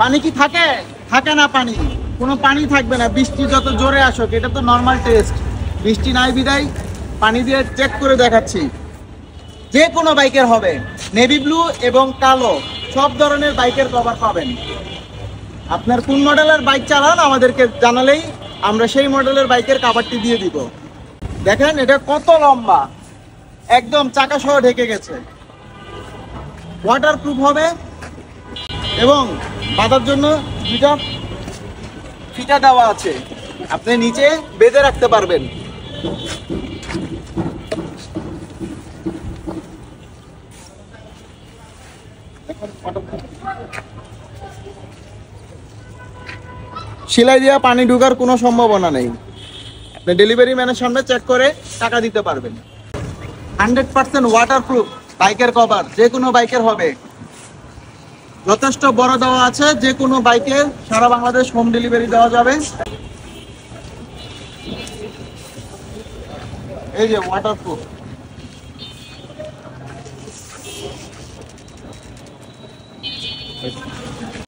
পানি কি থাকে? থাকে না পানি, কোনো পানি থাকবে না। বৃষ্টি যত জোরে আসুক, এটা তো নর্মাল টেস্ট। বৃষ্টি নাই বিদায় পানি দিয়ে চেক করে দেখাচ্ছি। যে কোনো বাইকের হবে, নেভি ব্লু এবং কালো সব ধরনের বাইকের কভার পাবেন। আপনার কোন মডেলের বাইক চালান আমাদেরকে জানালেই আমরা সেই মডেলের বাইকের কভারটি দিয়ে দিব। দেখেন এটা কত লম্বা, একদম চাকা সহ ঢেকে গেছে। ওয়াটারপ্রুফ হবে এবং বাঁধার জন্য দুইটা ফিতা দেওয়া আছে, আপনি নিচে বেঁধে রাখতে পারবেন। সেলাই দেওয়া পানি ঢোকার কোনো সম্ভাবনা নেই। আপনি ডেলিভারি ম্যানের সামনে চেক করে টাকা দিতে পারবেন। 100% ওয়াটারপ্রুফ বাইকের কভার, যে কোনো বাইকের হবে। যথেষ্ট বড় দেওয়া আছে, যে কোনো বাইকে সারা বাংলাদেশ হোম ডেলিভারি দেওয়া যাবে। এই যে ওয়াটারপ্রুফ।